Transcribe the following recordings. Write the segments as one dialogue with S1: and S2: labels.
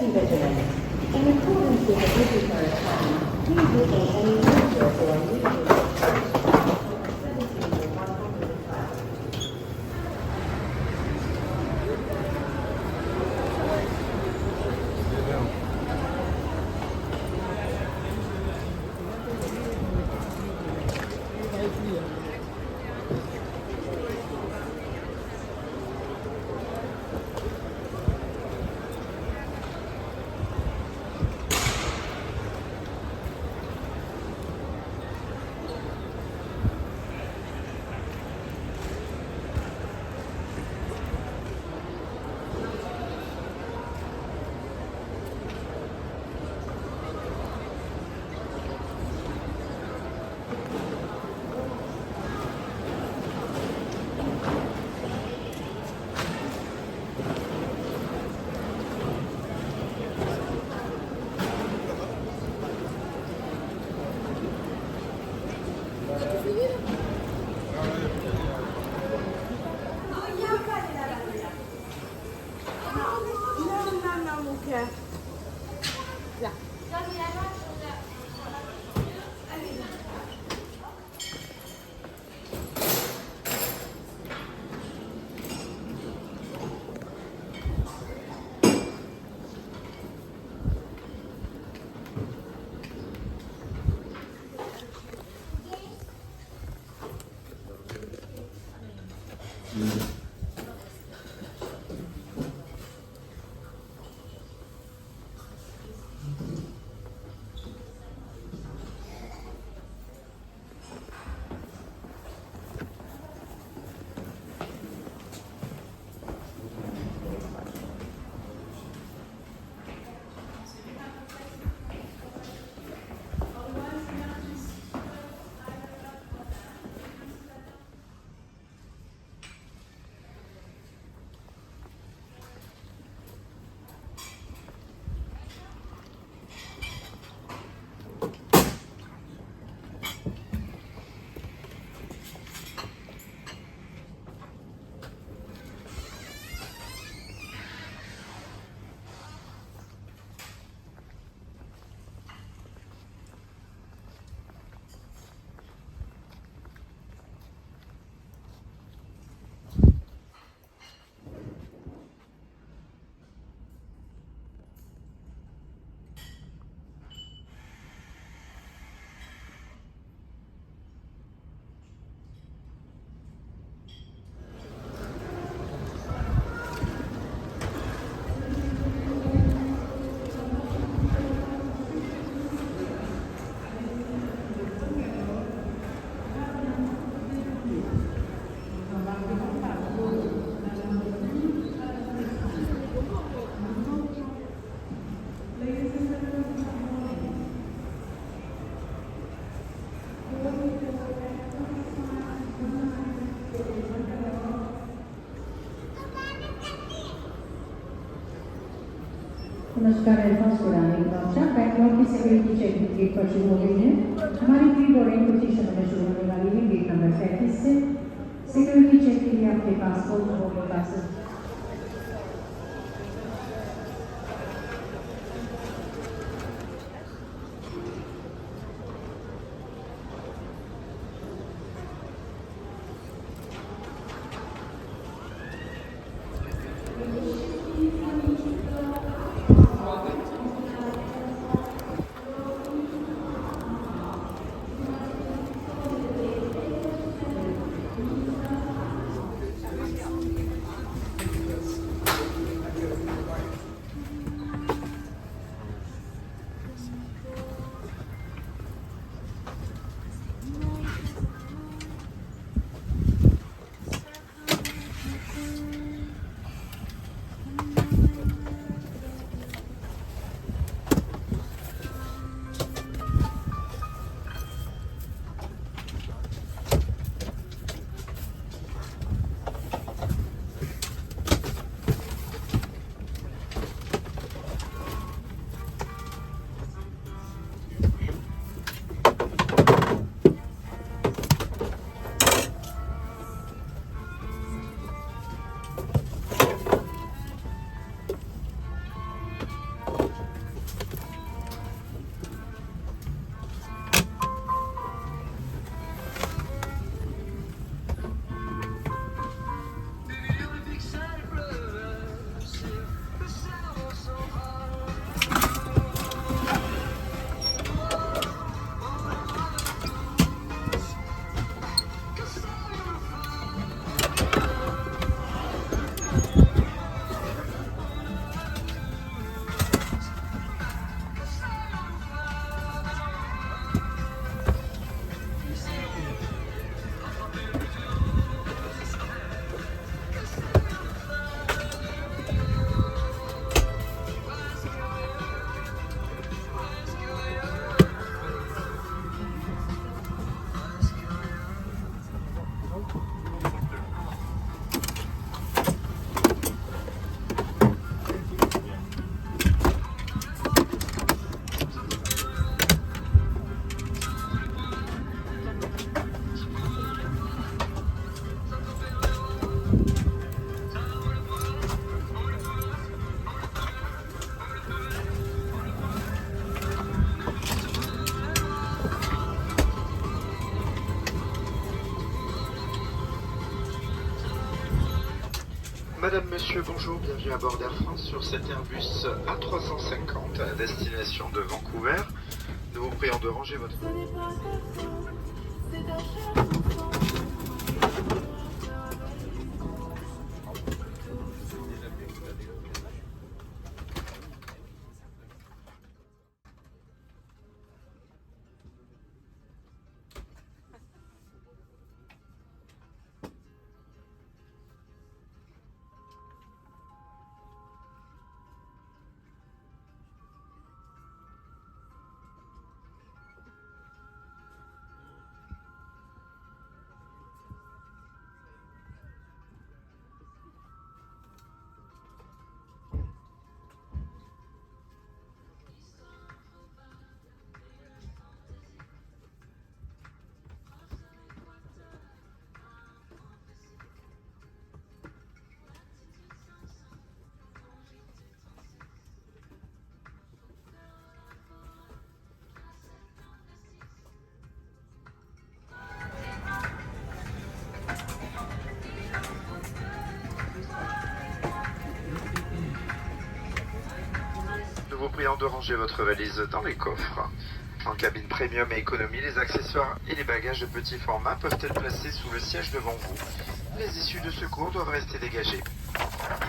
S1: be vigilant. In accordance with the visitor plan, please listen any pictures or videos.
S2: नमस्कार एडवांस उड़ाने का अच्छा बैंगलोर की सिक्योरिटी चेकिंग गेट पर शुरू हो गई है। हमारी प्री बोर्डिंग कुछ ही समय में शुरू होने वाली है। गेट नंबर 35 से सिक्योरिटी चेक के लिए आपके passport boarding pass
S3: Madame, Monsieur, bonjour, bienvenue à bord d'Air France sur cet Airbus A350 à destination de Vancouver. Nous vous prions de ranger votre... Nous vous prions de ranger votre valise dans les coffres. En cabine premium et économie, les accessoires et les bagages de petit format peuvent être placés sous le siège devant vous. Les issues de secours doivent rester dégagées.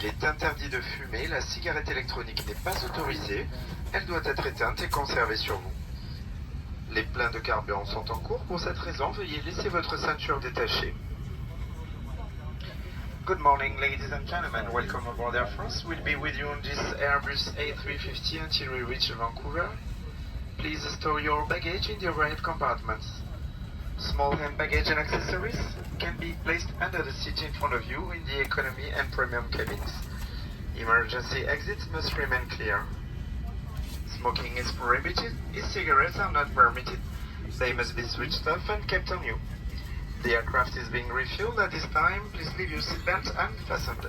S3: Il est interdit de fumer, la cigarette électronique n'est pas autorisée, elle doit être éteinte et conservée sur vous. Les pleins de carburant sont en cours, pour cette raison, veuillez laisser votre ceinture détachée. Good morning, ladies and gentlemen. Welcome aboard Air France. We'll be with you on this Airbus A350 until we reach Vancouver. Please store your baggage in the overhead compartments. Small hand baggage and accessories can be placed under the seat in front of you in the economy and premium cabins. Emergency exits must remain clear. Smoking is prohibited. E-cigarettes are not permitted. They must be switched off and kept on you. The aircraft is being refueled at this time. Please leave your seatbelt unfastened.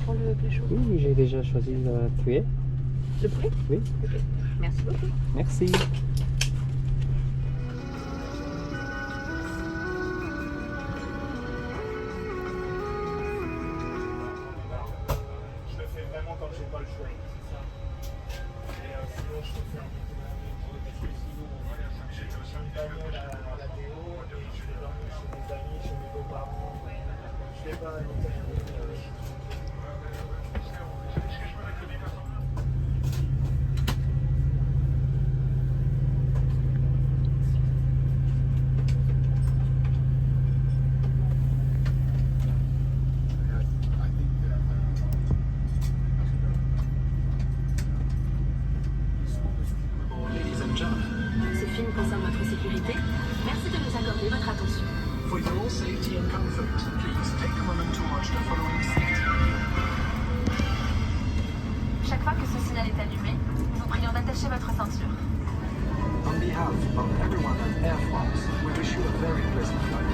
S1: Pour le plus chaud.
S4: Oui, j'ai déjà choisi le poulet.
S1: Le poulet?
S4: Oui.
S1: Ok. Merci beaucoup.
S4: Merci.
S5: Je le fais vraiment quand j'ai pas le choix. Et sinon, je fais un peu je vais gagner la déo et je vais dormir chez mes amis, chez mes beaux-parents. Je vais pas à l'hôtel.
S6: Ce film concerne votre sécurité. Merci de nous accorder votre attention.
S5: For your safety and comfort, please take a moment to watch the following safety.
S6: Chaque fois que ce signal est allumé, nous vous prions d'attacher votre ceinture.
S5: On behalf of everyone at Air France, we wish you a very pleasant flight.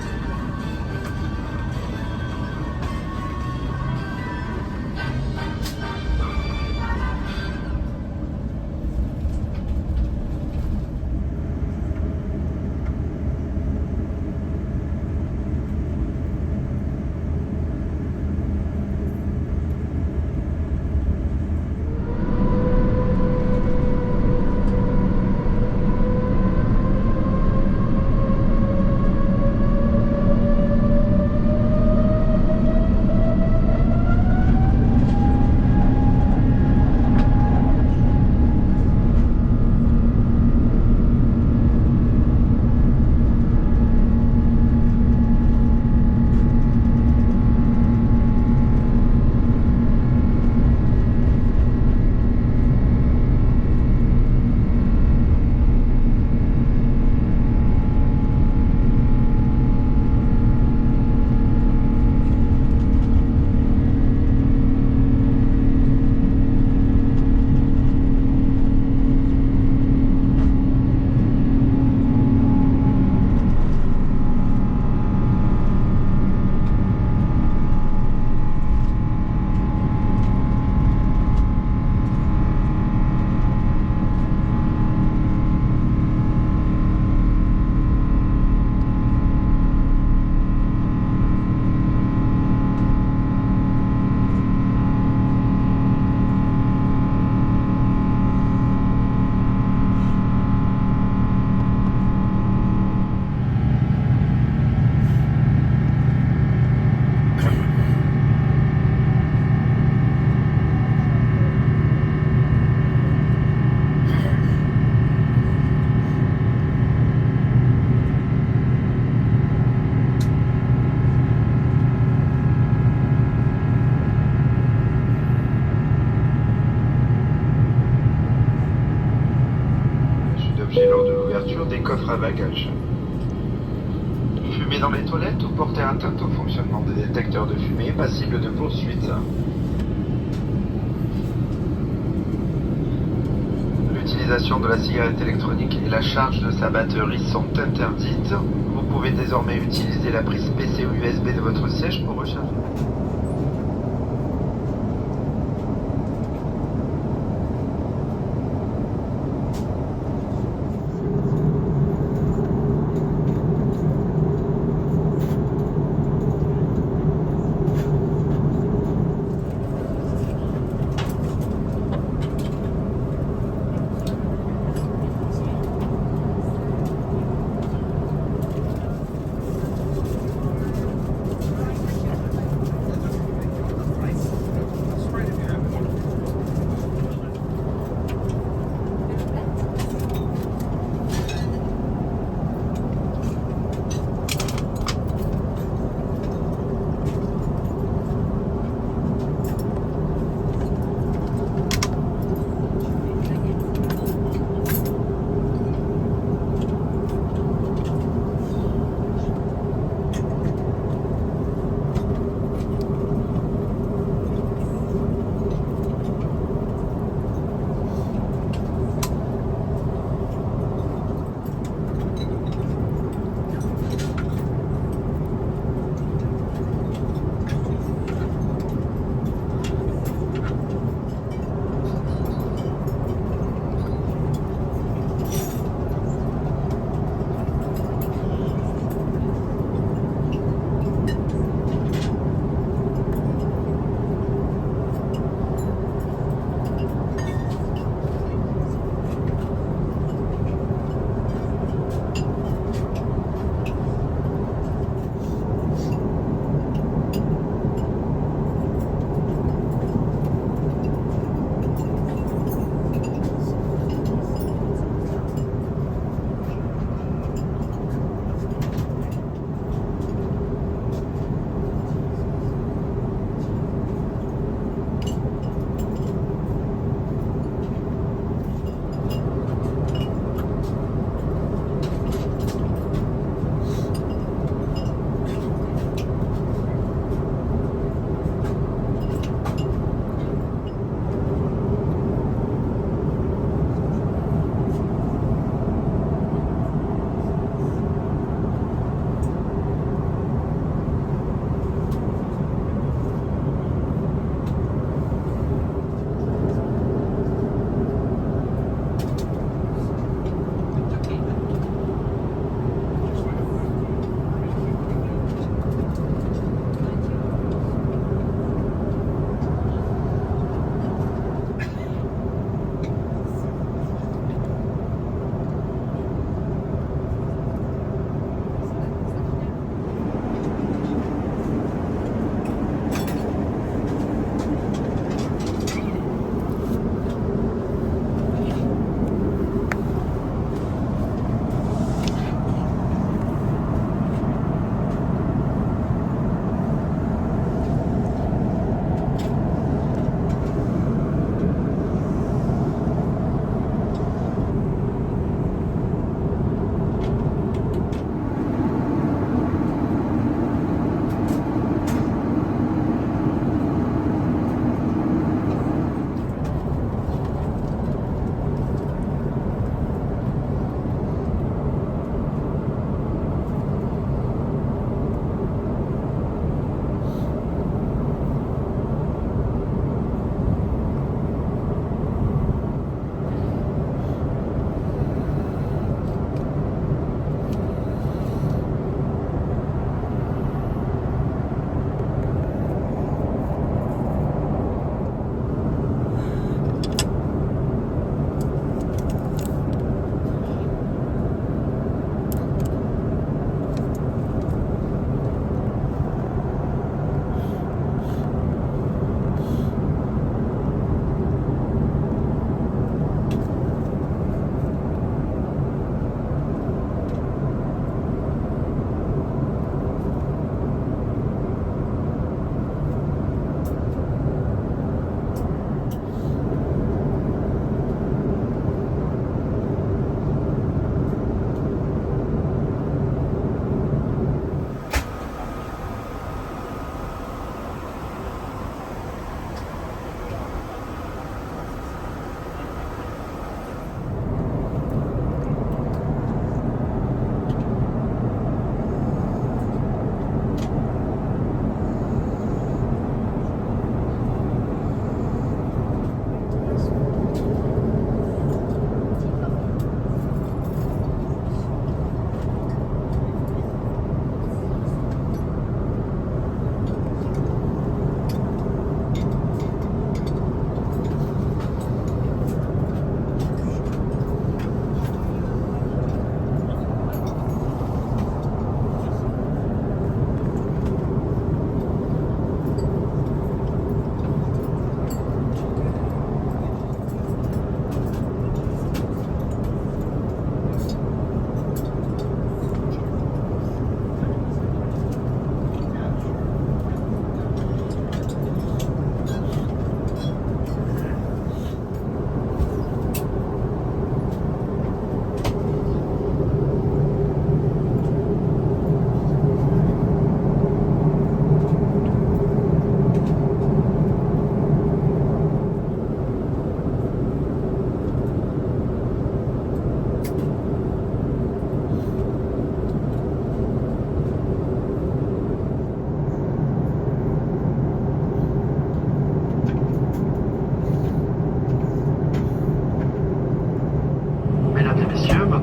S3: objets lors de l'ouverture des coffres à bagages. Fumer dans les toilettes ou porter atteinte au fonctionnement des détecteurs de fumée est passible de poursuite. L'utilisation de la cigarette électronique et la charge de sa batterie sont interdites. Vous pouvez désormais utiliser la prise PC ou USB de votre siège pour recharger.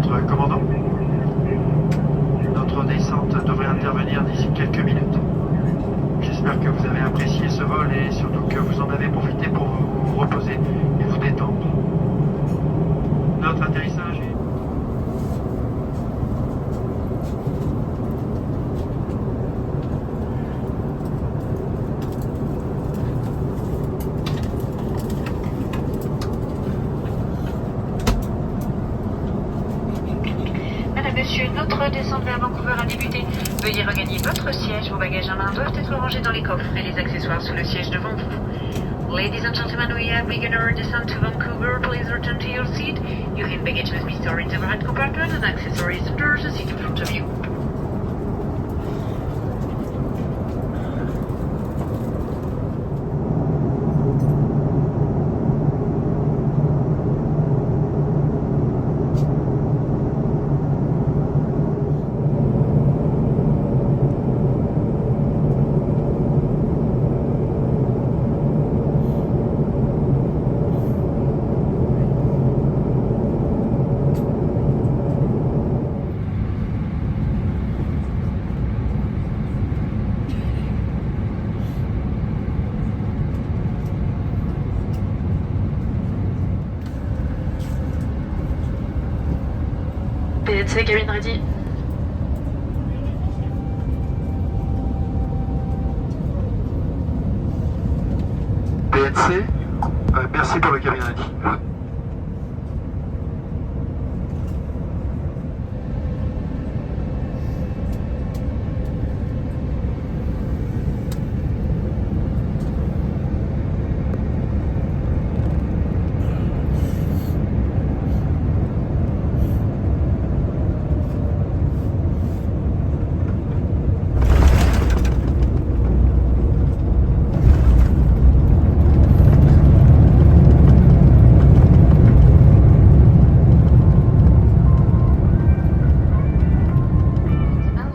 S7: Notre commandant. Notre descente devrait intervenir d'ici quelques minutes. J'espère que vous avez apprécié ce vol et surtout que vous en avez profité pour vous reposer et vous détendre. Notre atterrissage est...
S8: Madame, Monsieur, notre descente vers Vancouver a débuté. Veuillez regagner votre siège. Vos bagages à main doivent être rangés dans les coffres et les accessoires sous le siège devant vous. Ladies and gentlemen, we have begun our descent to Vancouver. Please return to your seat. Your hand baggage must be stored in the overhead compartment and accessories under the seat in front of you. PNC, cabine ready.
S7: PNC, merci pour le cabine ready.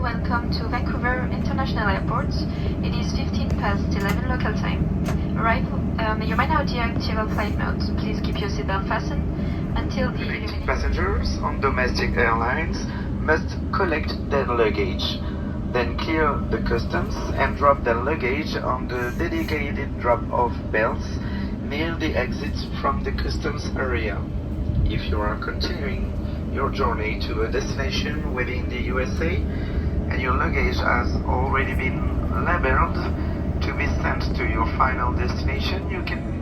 S6: Welcome to Vancouver International Airport. It is 15 past 11 local time. You may now deactivate flight mode. Please keep your seatbelt fastened until the illumination.
S3: Passengers on domestic airlines must collect their luggage, then clear the customs and drop their luggage on the dedicated drop-off belts near the exits from the customs area. If you are continuing your journey to a destination within the USA and your luggage has already been labeled to be sent to your final destination, you can